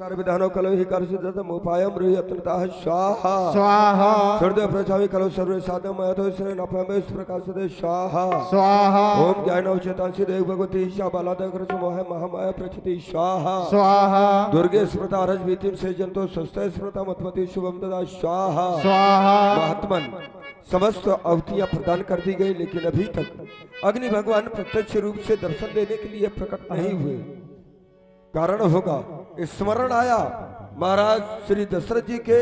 कार्य विधानो कलो ही कार्य सिद्धतम उपायम रुयत्नता स्वाहा स्वाहा हृदय प्रचावी कलो सर्व साधम मयतो श्री नपमे प्रकाश दे स्वाहा स्वाहा ओम ज्ञान चेतांसी देव भगवती ईशा बालाद कृत मोह महामाया प्रचिति स्वाहा स्वाहा दुर्गे स्मृता रज भीतिम से जंतो स्वस्थ स्मृता मतमति शुभम ददा स्वाहा स्वाहा। महात्मन समस्त अवतियां प्रदान कर दी गई, लेकिन अभी तक अग्नि भगवान प्रत्यक्ष रूप से दर्शन देने के लिए प्रकट नहीं हुए। कारण होगा स्मरण आया महाराज श्री दशरथ जी के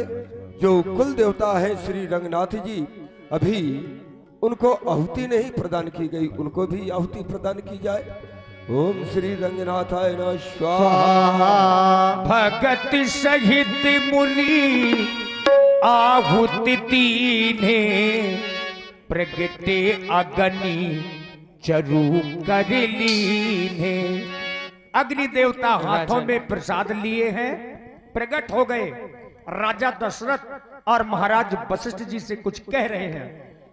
जो कुल देवता हैं श्री रंगनाथ जी, अभी उनको आहुति नहीं प्रदान की गई, उनको भी आहुति प्रदान की जाए। ओम श्री रंगनाथाय नमः स्वाहा। भगत सहित मुनि आहुति दीने प्रगटे अग्नि चरु कर लीने। अग्नि देवता हाथों में प्रसाद लिए हैं, प्रकट हो गए। राजा दशरथ और महाराज वशिष्ठ जी से कुछ कह रहे हैं।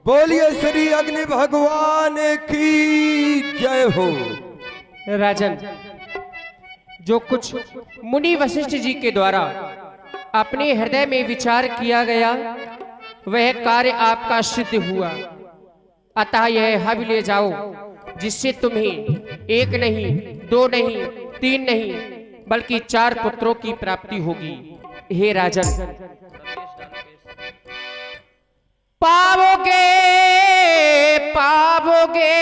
बोलिए श्री अग्नि भगवान की जय हो। राजन, जो कुछ मुनि वशिष्ठ जी के द्वारा अपने हृदय में विचार किया गया, वह कार्य आपका सिद्ध हुआ। अतः यह हवि ले जाओ, जिससे तुम्हें एक नहीं, दो नहीं, तीन नहीं, बल्कि 4 पुत्रों की प्राप्ति होगी। हे राजन, पावोगे पावोगे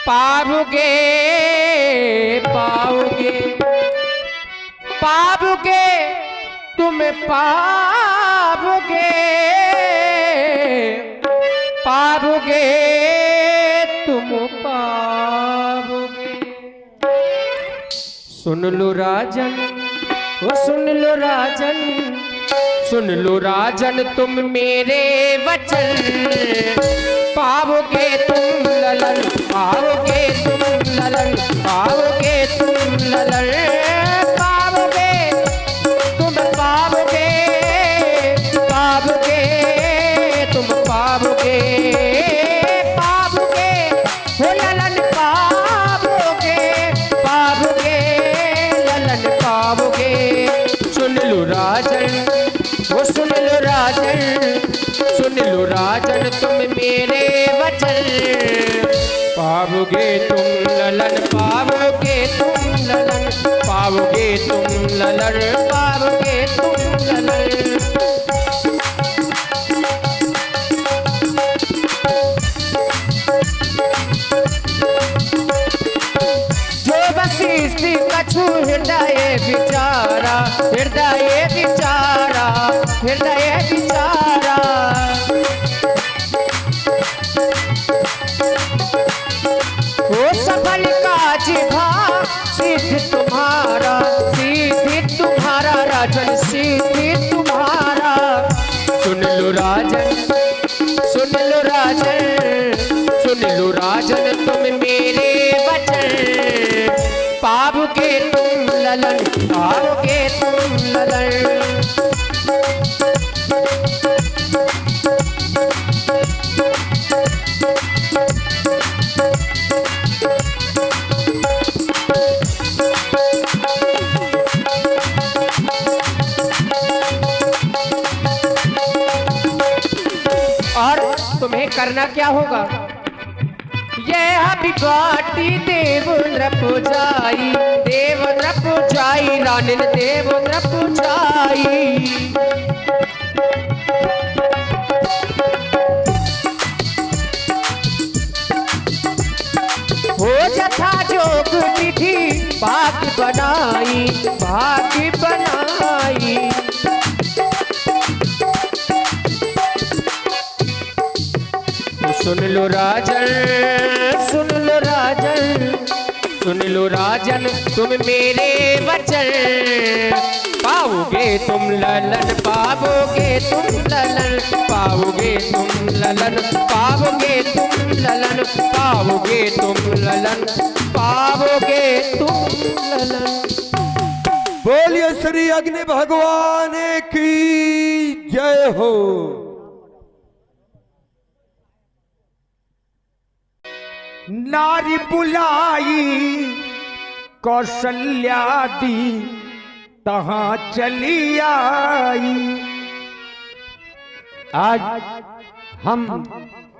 पावोगे पाओगे पाओगे तुम पाओगे पाओगे तुम पाओगे। सुन लो राजन, ओ सुन लो राजन, सुन लो राजन तुम मेरे वचन। पाओगे तुम ललन, पाओगे तुम ललन, पाओगे तुम ललन, पाओगे तुम पाओगे, पाओगे तुम पाओगे, पाओगे हो ललन पाओगे, पाओगे ललन पाओगे। सुन लो राजन, वो सुन लो राजन, सुन लो राजन तुम मेरे वचन। पाओगे तुम ललन, पाओगे तुम ललन, पाओगे तुम ललन, पाओगे तुम ललन। जो वशिष्ठ कछु हृदय विचारा, हृदय विचारा, हृदय विचारा। हो सफल काज भा सिद्ध तुम्हारा, सिद्ध तुम्हारा राजन, सिद्ध तुम्हारा। सुन लो राजन, सुन लो राजन, सुन लो राजन तुम मेरे वचन। पाओगे तुम ललन, पाओगे तुम ललन। और तुम्हें करना क्या होगा? यह अभिवाटी देव नृप जाई, देव नृप जाई, रानिन देव नृप जाई। हो जथा जोग विधि भाग बनाई, भाग बनाई। सुन लो राजन, सुन लो राजन, सुन लो राजन तुम मेरे वचन। पाओगे तुम ललन, पाओगे तुम ललन, पाओगे तुम ललन, पाओगे तुम ललन, पाओगे तुम ललन, पाओगे तुम ललन। बोलिए श्री अग्नि भगवान की जय हो। नारी बुलाई कौशल्या दी तहां चली आई। आज हम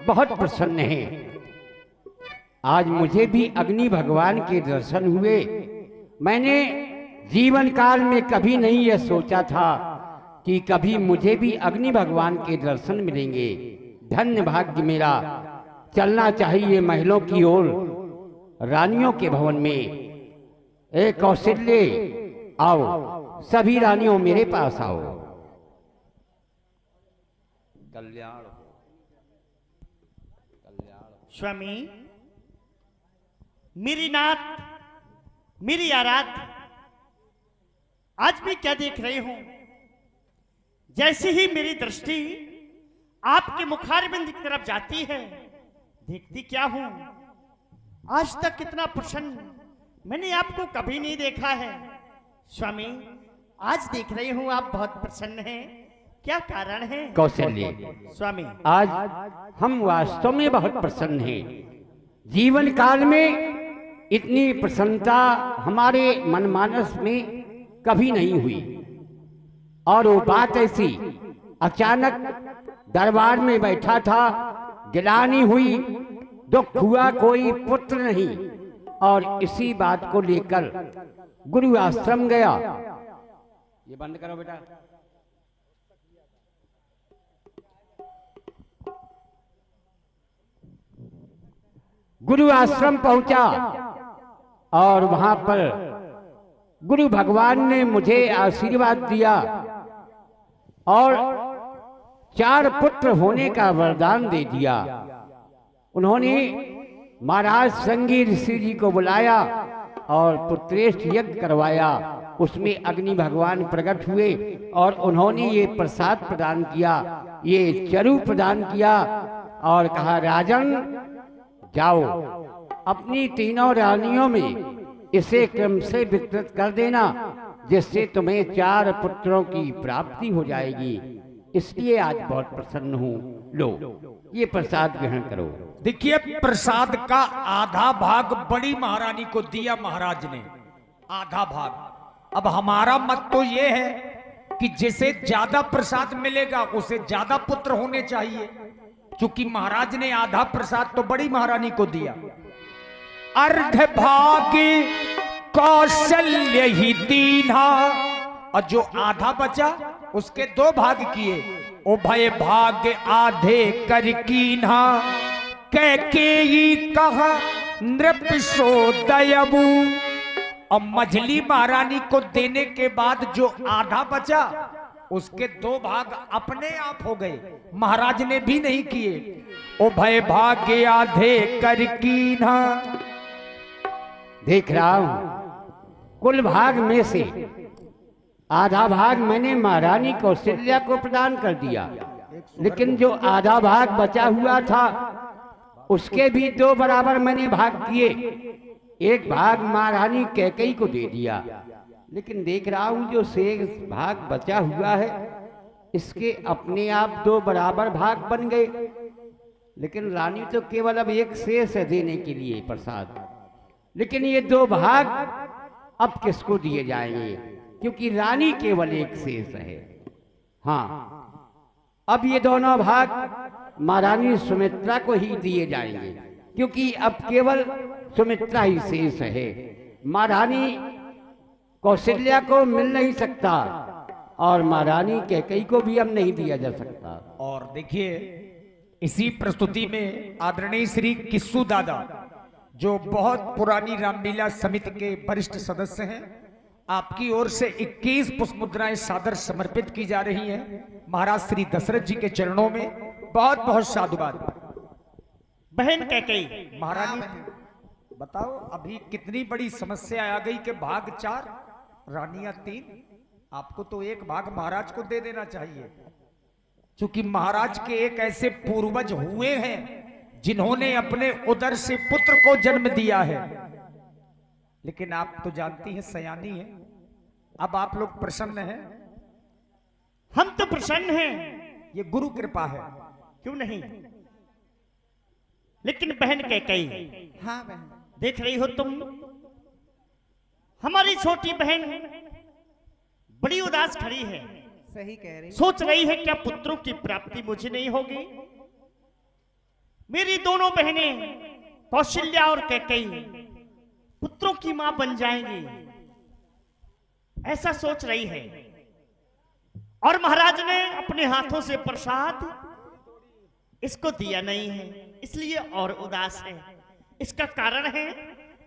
बहुत प्रसन्न हैं। आज मुझे भी अग्नि भगवान के दर्शन हुए। मैंने जीवन काल में कभी नहीं यह सोचा था कि कभी मुझे भी अग्नि भगवान के दर्शन मिलेंगे। धन्य भाग्य मेरा। चलना चाहिए महलों की ओर, रानियों के भवन में। ए कौशल्य, आओ, सभी रानियों मेरे पास आओ। कल्याण हो, कल्याण हो। स्वामी, मेरी नाथ, मेरी आराध, आज भी क्या देख रहे हूं? जैसे ही मेरी दृष्टि आपके मुखारबिंद की तरफ जाती है, देखती क्या हूं? आज तक कितना प्रसन्न मैंने आपको कभी नहीं देखा है। स्वामी, आज देख रही हूं आप बहुत प्रसन्न हैं। क्या कारण है? कौशल्य, स्वामी, आज हम वास्तव में बहुत प्रसन्न हैं। जीवन काल में इतनी प्रसन्नता हमारे मनमानस में कभी नहीं हुई। और वो बात ऐसी, अचानक दरबार में बैठा था, गिलानी हुई, दुख हुआ, कोई पुत्र नहीं, और इसी बात को लेकर गुरु आश्रम गया। ये बंद करो बेटा। गुरु आश्रम पहुंचा और वहां पर गुरु भगवान ने मुझे आशीर्वाद दिया और 4 पुत्र होने का वरदान दे दिया। उन्होंने महाराज संगी ऋषि जी को बुलाया और पुत्रेष्ठ यज्ञ करवाया। उसमें अग्नि भगवान प्रकट हुए और उन्होंने ये प्रसाद प्रदान किया, ये चरु प्रदान किया और कहा, राजन जाओ, अपनी तीनों रानियों में इसे क्रम से वितरित कर देना, जिससे तुम्हें 4 पुत्रों की प्राप्ति हो जाएगी। इसलिए आज बहुत प्रसन्न हूँ। लो, ये प्रसाद ग्रहण करो। देखिए, प्रसाद का आधा भाग बड़ी महारानी को दिया महाराज ने, आधा भाग। अब हमारा मत तो ये है कि जिसे ज्यादा प्रसाद मिलेगा उसे ज्यादा पुत्र होने चाहिए। क्योंकि महाराज ने आधा प्रसाद तो बड़ी महारानी को दिया। अर्ध भाग कौशल्य ही दीन्हा, और जो आधा बचा उसके 2 भाग किए। उभय भाग आधे कर कीन्हा, कैकेयी कहा नृपशोदयबु। और मझली महारानी को देने के बाद जो आधा बचा उसके 2 भाग अपने आप हो गए, महाराज ने भी नहीं किए। उभय भाग्य आधे कर कीन्हा। देख रहा हूं, कुल भाग में से आधा भाग मैंने महारानी कौशल्या को प्रदान कर दिया, लेकिन जो आधा भाग बचा हुआ था उसके भी 2 बराबर मैंने भाग किए। एक भाग महारानी कैकेयी को दे दिया, लेकिन देख रहा हूं जो शेष भाग बचा हुआ है इसके अपने आप 2 बराबर भाग बन गए। लेकिन रानी तो केवल अब एक शेष है देने के लिए प्रसाद, लेकिन ये 2 भाग अब किसको दिए जाएंगे? क्योंकि रानी केवल एक शेष है। हाँ, अब ये दोनों भाग महारानी सुमित्रा को ही दिए जाएंगे, क्योंकि अब केवल सुमित्रा ही शेष है। महारानी कौशल्या को मिल नहीं सकता और महारानी कैकेयी को भी अब नहीं दिया जा सकता। और देखिए, इसी प्रस्तुति में आदरणीय श्री किस्सू दादा, जो बहुत पुरानी रामलीला समिति के वरिष्ठ सदस्य हैं, आपकी ओर से 21 पुष्प मुद्राएं सादर समर्पित की जा रही हैं महाराज श्री दशरथ जी के चरणों में। बहुत बहुत साधुवाद। बहन कैकेयी, महारानी बताओ, अभी कितनी बड़ी समस्या आ गई कि भाग 4, रानियां 3। आपको तो एक भाग महाराज को दे देना चाहिए, क्योंकि महाराज के एक ऐसे पूर्वज हुए हैं जिन्होंने अपने उदर से पुत्र को जन्म दिया है। लेकिन आप तो जानती हैं, सयानी है। अब आप लोग प्रसन्न हैं? हम तो प्रसन्न हैं। ये गुरु कृपा है। क्यों नहीं? लेकिन बहन कैकेयी, हाँ बहन, देख रही हो तुम, हमारी छोटी बहन बड़ी उदास खड़ी है, सही कह रही। सोच रही है क्या पुत्रों की प्राप्ति मुझे नहीं होगी। मेरी दोनों बहनें कौशल्या और कैकेयी पुत्रों की मां बन जाएंगी, ऐसा सोच रही है। और महाराज ने अपने हाथों से प्रसाद इसको दिया नहीं है, इसलिए और उदास है। इसका कारण है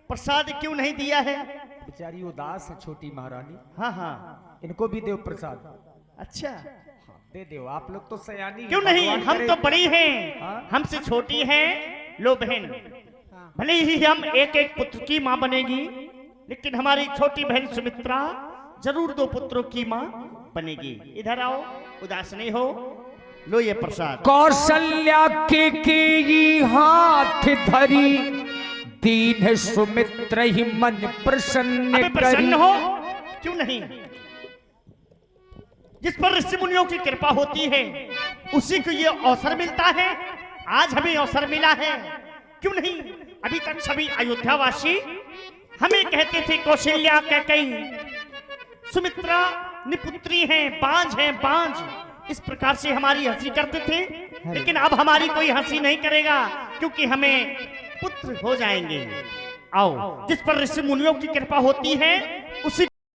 प्रसाद क्यों नहीं दिया है। बेचारी उदास है छोटी महारानी। हाँ हाँ, इनको भी दो प्रसाद। अच्छा दे दो, आप लोग तो सयानी। क्यों नहीं, भगवान हम करे- तो बड़ी हैं, हाँ? हमसे छोटी हैं। लो बहन, भले ही हम एक एक पुत्र की मां बनेगी, लेकिन हमारी छोटी बहन सुमित्रा जरूर 2 पुत्रों की मां बनेगी। इधर आओ, उदास नहीं हो, लो ये प्रसाद। कौशल्या के हाथ धरी, दीन सुमित्र ही मन प्रसन्न अबे प्रसन्न हो, क्यों नहीं। जिस पर ऋषि मुनियों की कृपा होती है उसी को ये अवसर मिलता है। आज हमें अवसर मिला है, क्यों नहीं। अभी तक सभी अयोध्यावासी हमें कहते थे कौशल्या कैकेयी सुमित्रा निपुत्री हैं, बांझ हैं, बांझ। इस प्रकार से हमारी हंसी करते थे, लेकिन अब हमारी कोई हंसी नहीं करेगा, क्योंकि हमें पुत्र हो जाएंगे। आओ, जिस पर ऋषि मुनियों की कृपा होती है उसी